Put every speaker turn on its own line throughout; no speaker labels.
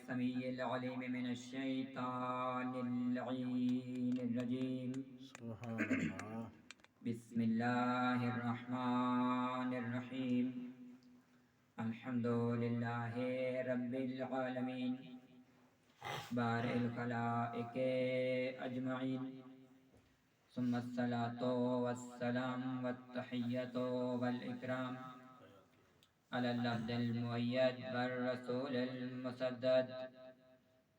السميع العليم من الشيطان اللعين الرجيم.
سبحان اللہ.
بسم الله الرحمن الرحيم. الحمد لله رب العالمين بارئ الخلائق أجمعين، ثم الصلاة والسلام والتحية والإكرام على اللفظ المؤيد والرسول المسدد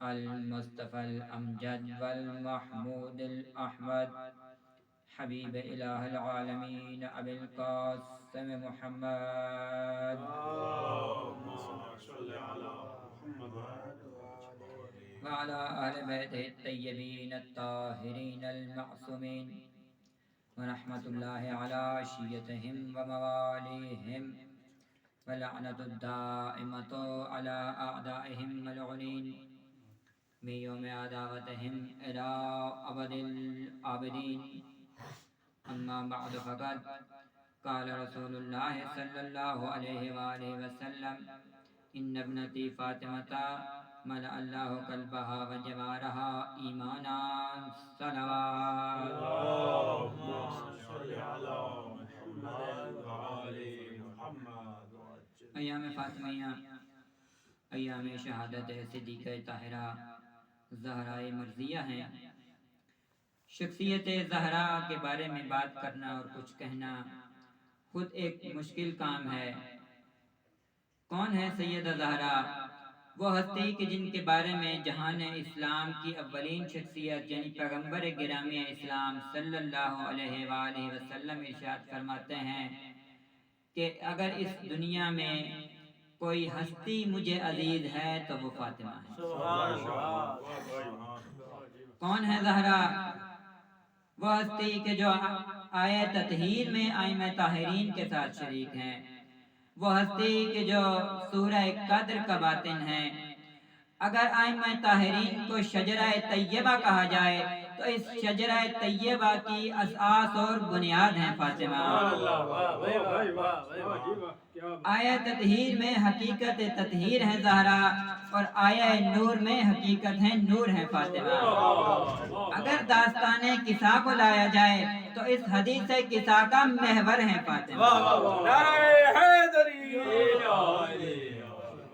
المصطفى الأمجد والمحمود الأحمد حبيب إله العالمين أبي القاسم محمد
اللهم صل على محمد
وعلى أهل بيته الطيبين الطاهرين المعصومين، ورحمة الله على شيعتهم ومواليهم، ولعنة الدائمة على أعدائهم ملعونين من يوم عداوتهم إلى أبد الآبدين. أما بعد فقد قال رسول الله صلى الله عليه وآله وسلم: إن ابنتي فاطمة ملأ الله قلبها وجوارها إيمانا صلوات.
اللهم صل على محمد وآل محمد.
ایام فاطمیہ، ایام شہادت صدیقہ طاہرہ زہرائے مرضیہ ہیں. شخصیت زہرا کے بارے میں بات کرنا اور کچھ کہنا خود ایک مشکل کام ہے. کون ہے سیدہ زہرا؟ وہ ہستی کہ جن کے بارے میں جہان اسلام کی اولین شخصیت یعنی پیغمبر گرامی اسلام صلی اللہ علیہ وآلہ وسلم ارشاد فرماتے ہیں کہ اگر اس دنیا میں کوئی ہستی مجھے عزیز ہے تو وہ فاطمہ ہے.
سبحان اللہ.
کون ہے زہرا؟ وہ ہستی کہ جو آیہ تطہیر میں ائمہ طاہرین کے ساتھ شریک ہیں، وہ ہستی کہ جو سورہ قدر کا باطن ہے. اگر ائمہ طاہرین کو شجرہ طیبہ کہا جائے تو اس شجرہ طیبہ کی اساس اور بنیاد ہیں فاطمہ. آیہ تطہیر میں حقیقت تطہیر ہے زہرا، اور آیہ نور میں حقیقت ہے نور ہے فاطمہ. اگر داستان قصہ کو لایا جائے تو اس حدیث قصہ کا محور ہے فاطمہ.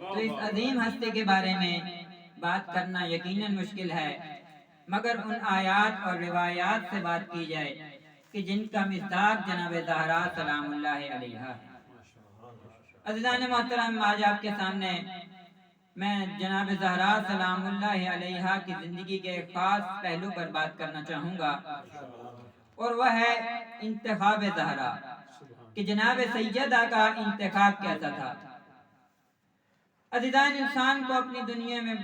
تو اس عظیم ہستی کے بارے میں بات کرنا یقیناً مشکل ہے، مگر ان آیات اور روایات سے بات کی جائے کہ جن کا مصداق جناب زہرا سلام اللہ علیہ ہے. عزیزان محترم، آج آپ کے سامنے میں جناب زہرا سلام اللہ علیہ کی زندگی کے ایک خاص پہلو پر بات کرنا چاہوں گا، اور وہ ہے انتخاب زہرا، کہ جناب سیدہ کا انتخاب کیسا تھا. عزیزان، انسان کو اپنی دنیا میں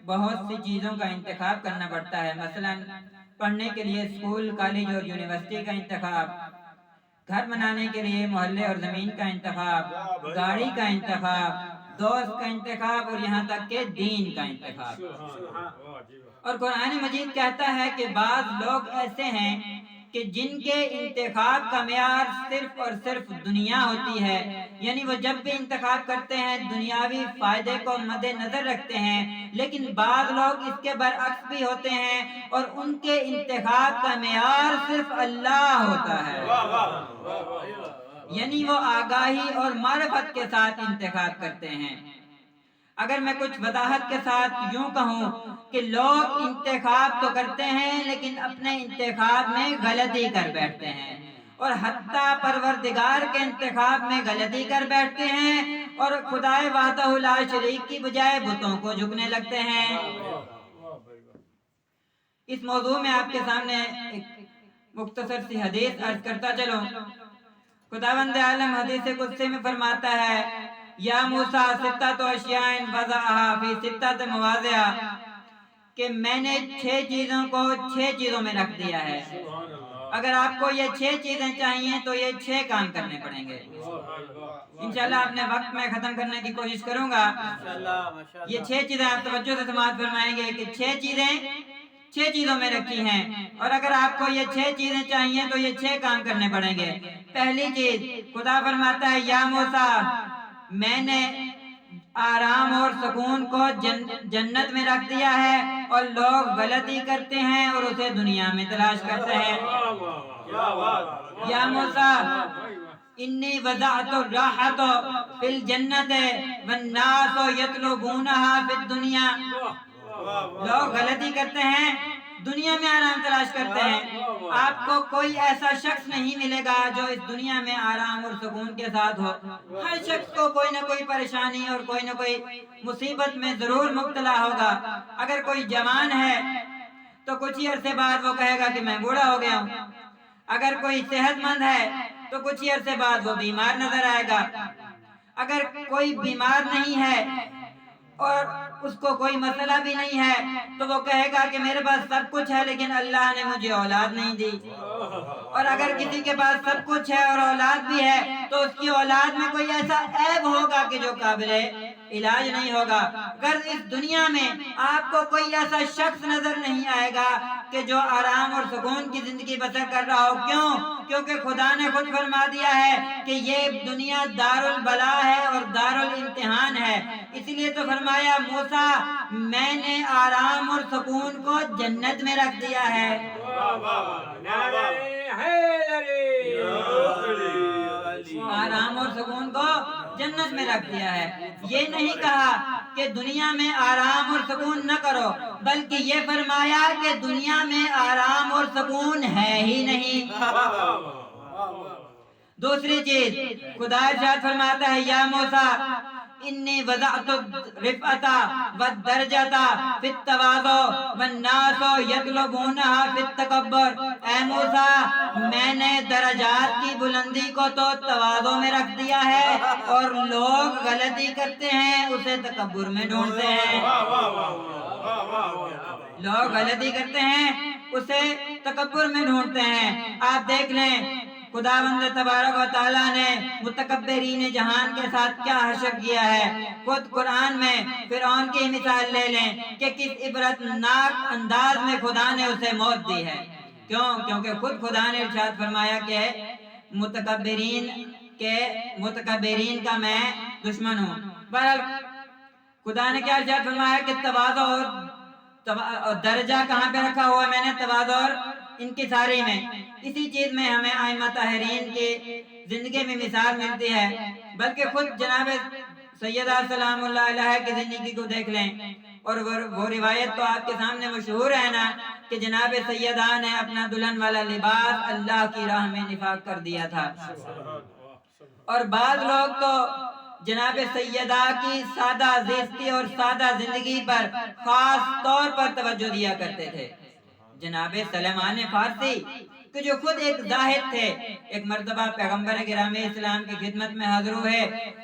بہت سی چیزوں کا انتخاب کرنا پڑتا ہے. مثلا پڑھنے کے لیے اسکول، کالج اور یونیورسٹی کا انتخاب، گھر بنانے کے لیے محلے اور زمین کا انتخاب، گاڑی کا انتخاب، دوست کا انتخاب، اور یہاں تک کہ دین کا انتخاب. اور قرآن مجید کہتا ہے کہ بعض لوگ ایسے ہیں کہ جن کے انتخاب کا معیار صرف اور صرف دنیا ہوتی ہے، یعنی وہ جب بھی انتخاب کرتے ہیں دنیاوی فائدے کو مد نظر رکھتے ہیں. لیکن بعض لوگ اس کے برعکس بھی ہوتے ہیں اور ان کے انتخاب کا معیار صرف اللہ ہوتا ہے، یعنی وہ آگاہی اور معرفت کے ساتھ انتخاب کرتے ہیں. اگر میں کچھ وضاحت کے ساتھ یوں کہوں کہ لوگ انتخاب تو کرتے ہیں لیکن اپنے انتخاب میں غلطی کر بیٹھتے ہیں، اور حتیٰ پروردگار کے انتخاب میں غلطی کر بیٹھتے ہیں، اور خدائے وحدہ لا شریک کی بجائے بتوں کو جھکنے لگتے ہیں. اس موضوع میں آپ کے سامنے ایک مختصر سی حدیث عرض کرتا چلوں. خداوند عالم حدیث قدسی میں فرماتا ہے: یا موسیٰ ستۃ اشیاء وضعها فی ستۃ مواضع، کہ میں نے 6 چیزوں کو 6 چیزوں میں رکھ دیا ہے. اگر آپ کو یہ 6 چیزیں چاہیے تو یہ 6 کام کرنے پڑیں گے. انشاءاللہ اپنے وقت میں ختم کرنے کی کوشش کروں گا. یہ 6 چیزیں آپ توجہ سے سماعت فرمائیں گے کہ 6 چیزیں 6 چیزوں میں رکھی ہیں، اور اگر آپ کو یہ 6 چیزیں چاہیے تو یہ 6 کام کرنے پڑیں گے. پہلی چیز، خدا فرماتا ہے یا موسیٰ، میں نے آرام اور سکون کو جنت میں رکھ دیا ہے، اور لوگ غلطی کرتے ہیں اور اسے دنیا میں تلاش کرتے ہیں۔ یا موسیٰ انی وضعت الراحۃ فی الجنت والناس یطلبونہا فی الدنیا۔ لوگ غلطی کرتے ہیں، دنیا میں آرام تلاش کرتے ہیں۔ آپ کو کوئی ایسا شخص نہیں ملے گا جو اس دنیا میں آرام اور سکون کے ساتھ ہو۔ ہر شخص کو کوئی نہ کوئی پریشانی اور کوئی نہ کوئی مصیبت میں ضرور مبتلا ہوگا۔ اگر کوئی جوان ہے تو کچھ ہی عرصے بعد وہ کہے گا کہ میں بوڑھا ہو گیا ہوں۔ اگر کوئی صحت مند ہے تو کچھ ہی عرصے بعد وہ بیمار نظر آئے گا۔ اگر کوئی بیمار نہیں ہے اور اس کو کوئی مسئلہ بھی نہیں ہے تو وہ کہے گا کہ میرے پاس سب کچھ ہے لیکن اللہ نے مجھے اولاد نہیں دی۔ اور اگر کسی کے پاس سب کچھ ہے اور اولاد بھی ہے تو اس کی اولاد میں کوئی ایسا عیب ہوگا کہ جو قابل علاج نہیں ہوگا۔ اگر اس دنیا میں آپ کو کوئی ایسا شخص نظر نہیں آئے گا کہ جو آرام اور سکون کی زندگی بسر کر رہا ہو، کیوں؟ کیونکہ خدا نے خود فرما دیا ہے کہ یہ دنیا دار البلا ہے اور دار الامتحان ہے۔ اس لیے تو فرمایا موسیٰ میں نے آرام اور سکون کو جنت میں رکھ دیا ہے۔ آرام اور سکون کو جنت میں رکھ دیا ہے۔ یہ نہیں کہا کہ دنیا میں آرام اور سکون نہ کرو، بلکہ یہ فرمایا کہ دنیا میں آرام اور سکون ہے ہی نہیں۔ دوسری چیز خدا ارشاد فرماتا ہے یا موسیٰ انی وضعت الرفعۃ والدرجۃ فی التواضع والناس یطلبونہا فی التکبر۔ اے موسیٰ میں نے درجات کی بلندی کو تو تواضع میں رکھ دیا ہے، اور لوگ غلطی کرتے ہیں اسے تکبر میں ڈھونڈتے ہیں۔ لوگ غلطی کرتے ہیں اسے تکبر میں ڈھونڈتے ہیں۔ آپ دیکھ لیں خداوند تبارک و تعالیٰ نے متکبرین جہان کے ساتھ کیا حشر کیا ہے۔ خود قرآن میں فرعون کی مثال لے لیں کہ کس عبرت ناک انداز میں خدا نے اسے موت دی ہے۔ کیوں؟ کیونکہ خود خدا نے ارشاد فرمایا کہ متکبرین کا میں دشمن ہوں۔ بہرحال خدا نے کیا ارشاد فرمایا کہ تواضع اور درجہ کہاں پہ رکھا ہوا ہے؟ میں نے تواضع اور انکساری میں۔ اسی چیز میں ہمیں ائمہ طاہرین کی زندگی میں مثال ملتی ہے، بلکہ خود جناب سیدہ سلام اللہ علیہ کی زندگی کو دیکھ لیں، اور وہ روایت تو آپ کے سامنے مشہور ہے نا کہ جناب سیدہ نے اپنا دلہن والا لباس اللہ کی راہ میں نفاق کر دیا تھا۔ اور بعض لوگ تو جناب سیدہ کی سادہ زیستی اور سادہ زندگی پر خاص طور پر توجہ دیا کرتے تھے۔ جناب سلیمان فارسی کہ جو خود ایک زاہد تھے، ایک مرتبہ پیغمبر گرامی اسلام کی خدمت میں حاضر ہوئے،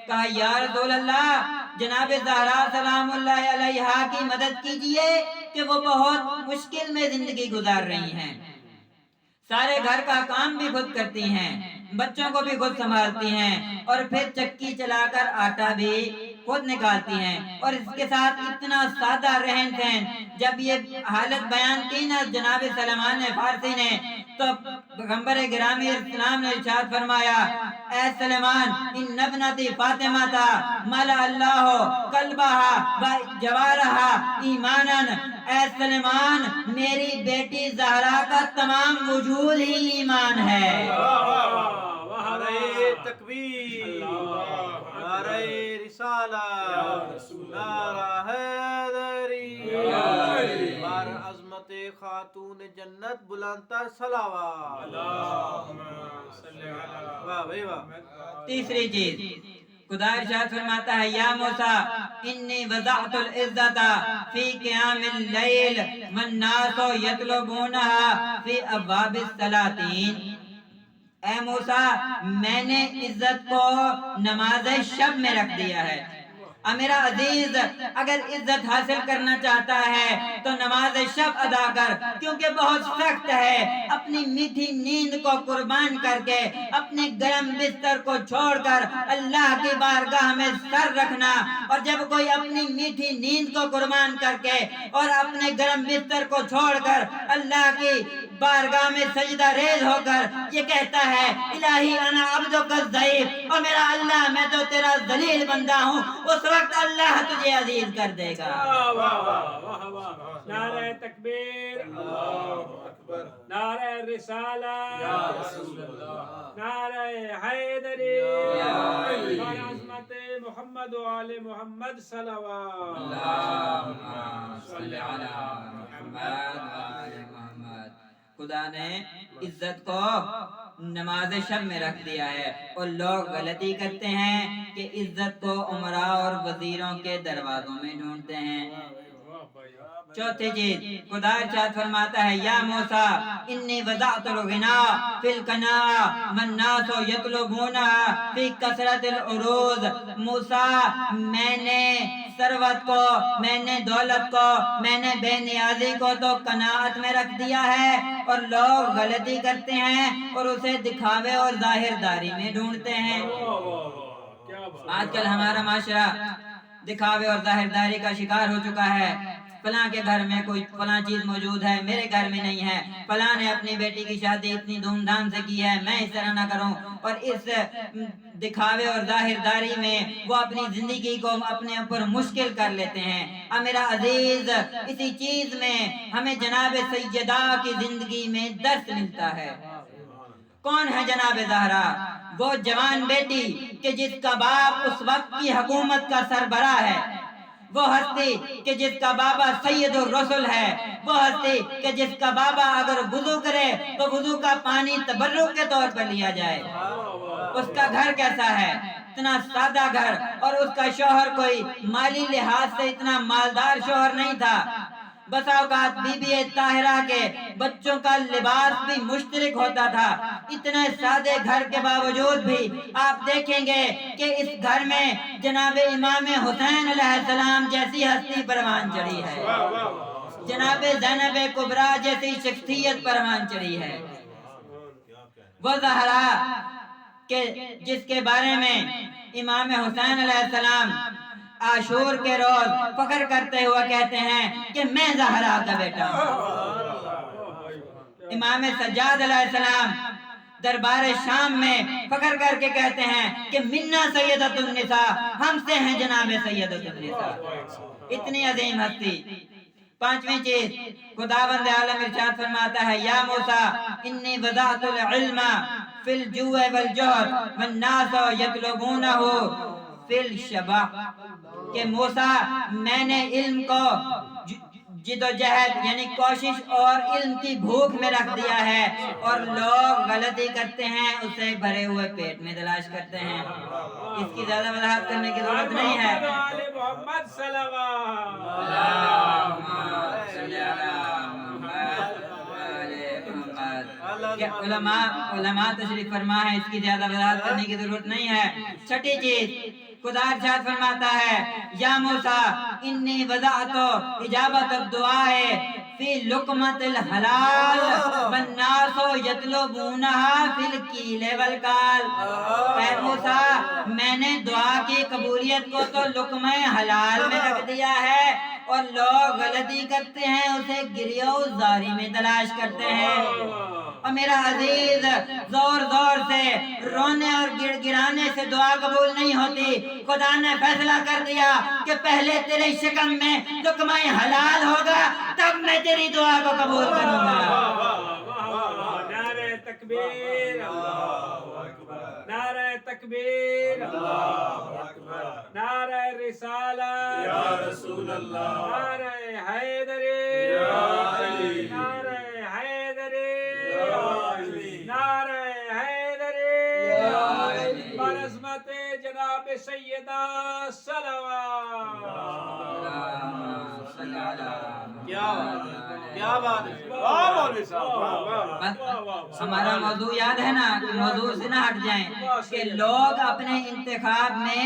کہا یا رسول اللہ جناب زہرا سلام اللہ علیہا کی مدد کیجئے کہ وہ بہت مشکل میں زندگی گزار رہی ہیں، سارے گھر کا کام بھی خود کرتی ہیں، بچوں کو بھی خود سنبھالتی ہیں، اور پھر چکی چلا کر آٹا بھی خود نکالتی ہیں، اور اس کے ساتھ اتنا سادہ رہن سہن۔ جب یہ حالت بیان کی نا جناب سلیمان فارسی نے تو پیغمبر گرامی اسلام نے ارشاد فرمایا اے سلیمان ان ابنتی فاطمہ تا ملا اللہ قلبہا و جوارہا ایمانا۔ اے سلیمان میری بیٹی زہرا کا تمام وجود ہی ایمان ہے۔
نعرہ تکبیر، نعرہ رسالت، نعرہ حیدری، بر عظمت خاتون جنت بلندتر صلوات۔ واہ بھائی واہ۔
تیسری چیز خدا ارشاد فرماتا ہے یا موسیٰ انی وضعت العزت فی قیام اللیل والناس یطلبونہا فی ابواب السلاطین۔ اے موسیٰ میں نے عزت کو نماز شب میں رکھ دیا ہے۔ میرا عزیز اگر عزت حاصل کرنا چاہتا ہے تو نماز شب ادا کر، کیونکہ بہت سخت ہے اپنی میٹھی نیند کو قربان کر کے اپنے گرم بستر کو چھوڑ کر اللہ کی بارگاہ میں سر رکھنا۔ اور جب کوئی اپنی میٹھی نیند کو قربان کر کے اور اپنے گرم بستر کو چھوڑ کر اللہ کی بارگاہ میں سجدہ ریز ہو کر یہ کہتا ہے الہی انا عبدک الضعیف، اور میرا اللہ میں تو تیرا ذلیل بندہ ہوں، اس وقت اللہ تجھے عزیز کر دے گا۔
نعرہ تکبیر، نعرہ رسالہ، نعرہ حیدری، نعرہ عظمت محمد و آل محمد صلوات۔
اللہم صلی علی محمد و آل محمد۔ خدا نے عزت کو نماز شب میں رکھ دیا ہے، اور لوگ غلطی کرتے ہیں کہ عزت کو امراء اور وزیروں کے دروازوں میں ڈھونڈتے ہیں۔ چوتھی چیز، خدا ارشاد فرماتا ہے یا موسیٰ انی وضعت الغنا فی القناع والناس یطلبونها فی کثرت العروض۔ موسیٰ میں نے ثروت کو، میں نے دولت کو، میں نے بے نیازی کو تو قناعت میں رکھ دیا ہے، اور لوگ غلطی کرتے ہیں اور اسے دکھاوے اور ظاہر داری میں ڈھونڈتے ہیں۔ آج کل ہمارا معاشرہ دکھاوے اور ظاہر داری کا شکار ہو چکا ہے۔ فلاں کے گھر میں کوئی فلاں چیز موجود ہے، میرے گھر میں نہیں ہے، فلاں نے اپنی بیٹی کی شادی اتنی دھوم دھام سے کی ہے، میں اس طرح نہ کروں، اور اس دکھاوے اور ظاہر داری میں وہ اپنی زندگی کو اپنے اوپر مشکل کر لیتے ہیں۔ اب میرا عزیز، اسی چیز میں ہمیں جناب سیدہ کی زندگی میں درس ملتا ہے۔ کون ہے جناب زہرا؟ وہ جوان بیٹی کہ جس کا باپ اس وقت کی حکومت کا سربراہ ہے، وہ ہستی کہ جس کا بابا سید الرسل ہے، وہ ہستی کہ جس کا بابا اگر وضو کرے تو وضو کا پانی تبرک کے طور پر لیا جائے۔ اس کا گھر کیسا ہے؟ اتنا سادہ گھر، اور اس کا شوہر کوئی مالی لحاظ سے اتنا مالدار شوہر نہیں تھا۔ بسا اوقات بی بی طاہرہ کے بچوں کا لباس بھی مشترک ہوتا تھا۔ اتنے سادے گھر کے باوجود بھی آپ دیکھیں گے کہ اس گھر میں جناب امام حسین علیہ السلام جیسی ہستی پروان چڑھی ہے، جناب زینب کبریٰ جیسی شخصیت پروان چڑھی ہے۔ وہ زہرا کہ جس کے بارے میں امام حسین علیہ السلام عاشور کے روز فخر کرتے ہوئے کہتے ہیں کہ میں زہرا کا بیٹا ہوں۔ امام سجاد علیہ السلام دربار شام میں فخر کر کے کہتے ہیں کہ منا سیدۃ النساء، ہم سے ہیں جناب سیدۃ النساء۔ اتنی عظیم ہستی۔ پانچویں چیز، خداوند عالم ارشاد فرماتا ہے یا موسیٰ انی وضعت العلم فی الجوع والجہد والناس یطلبونہ فی الشبع، کہ موسیٰ میں نے علم کو جد و جہد یعنی کوشش اور علم کی بھوک میں رکھ دیا ہے، اور لوگ غلطی کرتے ہیں اسے بھرے ہوئے پیٹ میں تلاش کرتے ہیں۔ اس کی زیادہ وضاحت کرنے کی ضرورت نہیں ہے۔
محمد صلوات۔
علماء تشریف فرما ہے، اس کی زیادہ وضاحت کرنے کی ضرورت نہیں ہے۔ چھٹی چیز، خدا ارشاد فرماتا ہے یا موسیٰ انی وضعت اجابت الدعاء فی لقمۃ الحلال والناس یطلبونها فی الکیل والکال۔ اے موسیٰ میں نے دعا کی قبولیت کو تو لقمہ حلال میں رکھ دیا ہے، اور لوگ غلطی کرتے ہیں اسے گریہ و زاری میں تلاش کرتے ہیں۔ اور میرا عزیز، زور زور سے رونے اور گڑ گڑانے سے دعا قبول نہیں ہوتی۔ خدا نے فیصلہ کر دیا کہ پہلے تیرے شکم میں لقمہ حلال ہوگا، تب میں تیری دعا کو قبول کروں گا۔
نعرہ تکبیر، نعرہ تکبیر، نعرہ رسالہ،
یا رسول اللہ،
نعرہ حیدری،
یا علی،
نعرہ حیدری،
یا علی،
نعرہ حیدری،
یا علی،
برعظمت جناب سیدہ صلوات۔
کیا بات ہے۔
واہ مولوی صاحب، واہ
بس ہمارا موضوع یاد ہے نا، کہ موضوع سے نہ ہٹ جائیں کہ لوگ اپنے انتخاب میں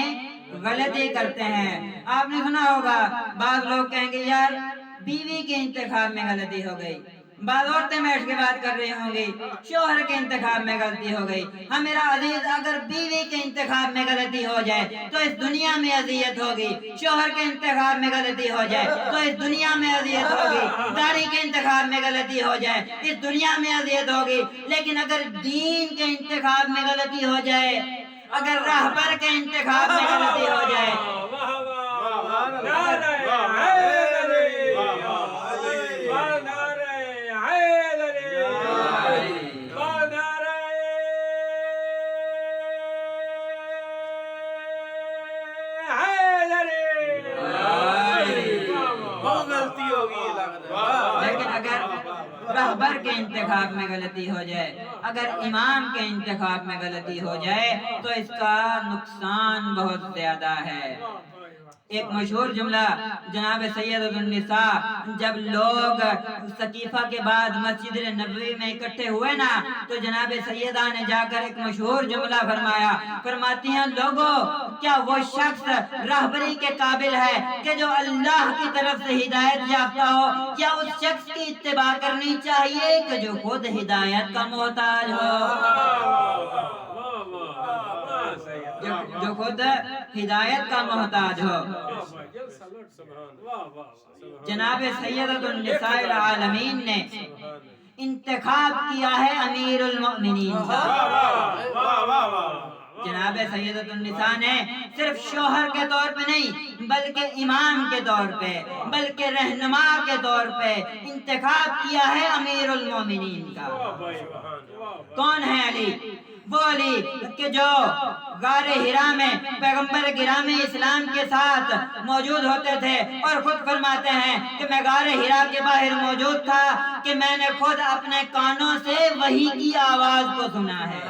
غلطی کرتے ہیں۔ آپ نے سنا ہوگا بعض لوگ کہیں گے یار بیوی کے انتخاب میں غلطی ہو گئی، بعض عورتیں بیٹھ کے بات کر رہی ہوں گی شوہر کے انتخاب میں غلطی ہو گئی. ہاں میرا عزیز اگر بیوی کے انتخاب میں غلطی ہو جائے تو اس دنیا میں اذیت ہوگی. شوہر کے انتخاب میں غلطی ہو جائے تو اس دنیا میں اذیت ہوگی. داڑھی کے انتخاب میں غلطی ہو جائے اس دنیا میں اذیت ہوگی. لیکن اگر دین کے انتخاب میں غلطی ہو جائے, اگر راہبر کے انتخاب میں غلطی ہو جائے,
غلطی ہوگی
لیکن اگر رہبر کے انتخاب میں غلطی ہو جائے, اگر امام کے انتخاب میں غلطی ہو جائے تو اس کا نقصان بہت زیادہ ہے. ایک مشہور جملہ جناب سیدۃ النساء جب لوگ سقیفہ کے بعد مسجد نبوی میں اکٹھے ہوئے نا تو جناب سیدہ نے جا کر ایک مشہور جملہ فرمایا. فرماتی ہیں لوگوں کیا وہ شخص راہبری کے قابل ہے کہ جو اللہ کی طرف سے ہدایت یافتہ ہو, یا اس شخص کی اتباع کرنی چاہیے کہ جو خود ہدایت کا محتاج ہو, جو خود ہدایت کا محتاج ہو. جناب سیدۃ النساء العالمین نے انتخاب کیا ہے امیر المؤمنین کا. جناب سیدۃ النساء نے صرف شوہر کے طور پہ نہیں بلکہ امام کے طور پہ, بلکہ رہنما کے طور پہ انتخاب کیا ہے امیر المؤمنین کا. کون ہے علی؟ وہ علی کہ جو غار حرا میں پیغمبر گرامی اسلام کے ساتھ موجود ہوتے تھے اور خود فرماتے ہیں کہ میں غار حرا کے باہر موجود تھا کہ میں نے خود اپنے کانوں سے وحی کی آواز کو سنا ہے.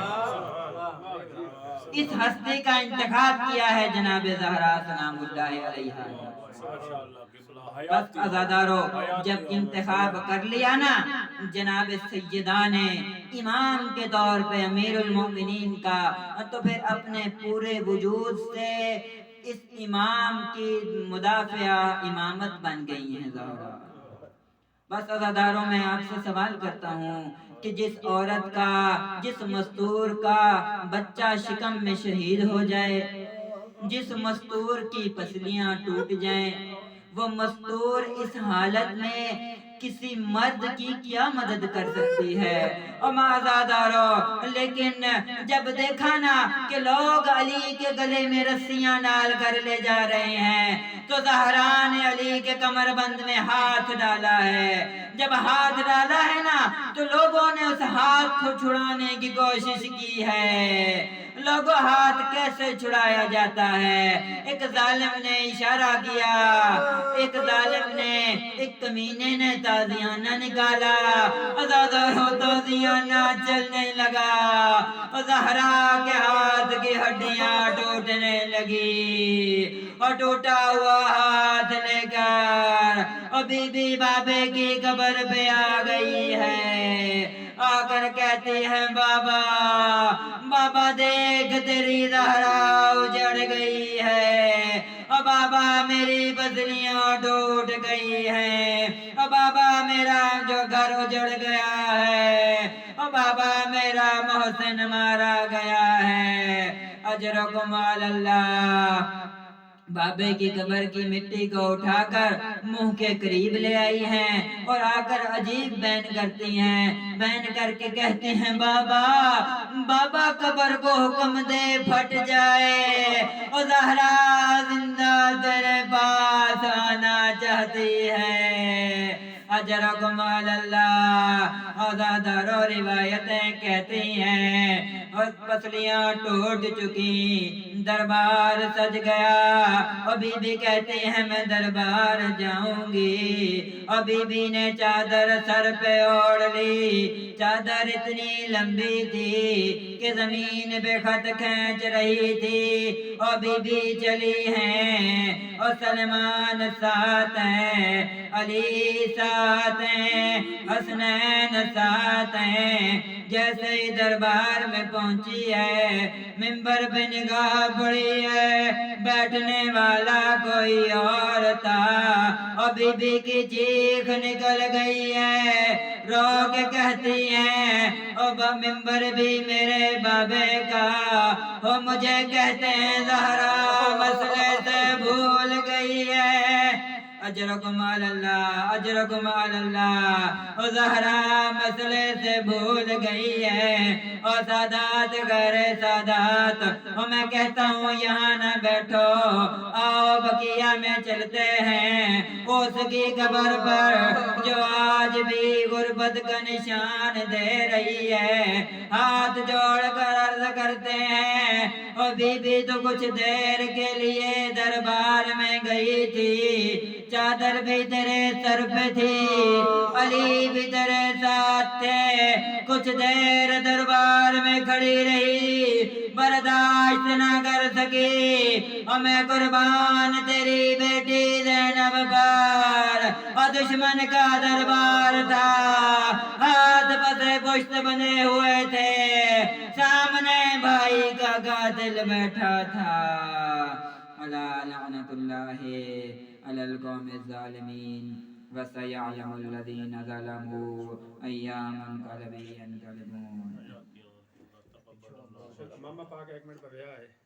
اس ہستی کا انتخاب کیا ہے جناب زہرا سلام اللہ علیہا. بس عزادارو جب انتخاب کر لیا نا جناب سیدہ نے امام کے طور پہ امیر المؤمنین کا, تو پھر اپنے پورے وجود سے اس امام کی مدافعہ امامت بن گئی ہیں زہرا. بس عزاداروں میں آپ سے سوال کرتا ہوں کہ جس عورت کا, جس مستور کا بچہ شکم میں شہید ہو جائے, جس مستور کی پسلیاں ٹوٹ جائیں, وہ مستور اس حالت میں کسی مرد کی کیا مدد کر سکتی ہے؟ اور معذادارو لیکن جب دیکھا نا کہ لوگ علی کے گلے میں رسیاں ڈال کر لے جا رہے ہیں تو زہرا نے علی کے کمر بند میں ہاتھ ڈالا ہے. جب ہاتھ ڈالا ہے نا تو لوگوں نے اس ہاتھ کو چھڑانے کی کوشش کی ہے. لوگوں ہاتھ کیسے چھڑایا جاتا ہے؟ ایک ظالم نے اشارہ کیا, ایک ظالم نے, ایک کمینے نے تازیانہ نکالا, تازیانہ چلنے لگا, زہرا کے ہاتھ کی ہڈیاں ٹوٹنے لگی, اور ٹوٹا ہوا ہاتھ لے کر اور بی بی بابے کی قبر پہ آ گئی ہے. آ کر کہتی ہے بابا بابا دیکھ تیری زہرا اجڑ گئی ہے, اور بابا میری پسلیاں ٹوٹ گئی ہیں, اور بابا میرا جو گھر اجڑ گیا ہے, اور بابا میرا محسن مارا گیا ہے. اجرکم علی اللہ. بابے کی قبر کی مٹی کو اٹھا کر منہ کے قریب لے آئی ہیں اور آ کر عجیب بین کرتی ہیں. بین کر کے کہتے ہیں بابا بابا قبر کو حکم دے پھٹ جائے, اور زہرا زندہ تیرے پاس آنا چاہتی ہے. اجرکم علی اللہ. آزادارو روایتیں کہتی ہیں اور پسلیاں ٹوٹ چکی, دربار سج گیا, اور بی بی کہتی ہیں میں دربار جاؤں گی, اور بی بی نے چادر سر پہ اوڑھ لی. چادر اتنی لمبی تھی کہ زمین پہ خط کھینچ رہی تھی, اور بی بی چلی ہیں اور سلمان ساتھ ہیں. علی ساتھ ہیں حسنین ساتھ ہیں جیسے ہی دربار میں پہنچی ہے منبر پہ نگاہ پڑی ہے بیٹھنے والا کوئی اور تھا اور بی بی کی چیخ نکل گئی ہے رو کے کہتی ہیں او منبر بھی میرے بابے کا وہ مجھے کہتے ہیں زہرا مسئلے سے بھول گئی ہے اجرکم علی اللہ اجرکم علی اللہ او زہرا مسئلے سے بھول گئی ہے اور سادات غیر سادات اور میں کہتا ہوں یہاں نہ بیٹھو آؤ بقیہ میں چلتے ہیں اس کی قبر پر جو آج بھی غربت کا نشان دے رہی ہے ہاتھ جوڑ کر عرض کرتے ہیں اور بی بی تو کچھ دیر کے لیے دربار میں گئی تھی چادر بھی تیرے سر پہ تھی علی بھی تیرے ساتھ تھے کچھ دیر دربار میں کھڑی رہی برداشت نہ کر سکی اور میں قربان تیری بیٹی زینب پر اور دشمن کا دربار تھا ہاتھ پسے پشت بنے ہوئے تھے سامنے بھائی کا قاتل بیٹھا تھا الا لعنت اللہ علی القوم الظالمین وسيعلم الذين ظلموا أي منقلب ينقلبون
ماما پاک 1 منٹ پر رہا ہے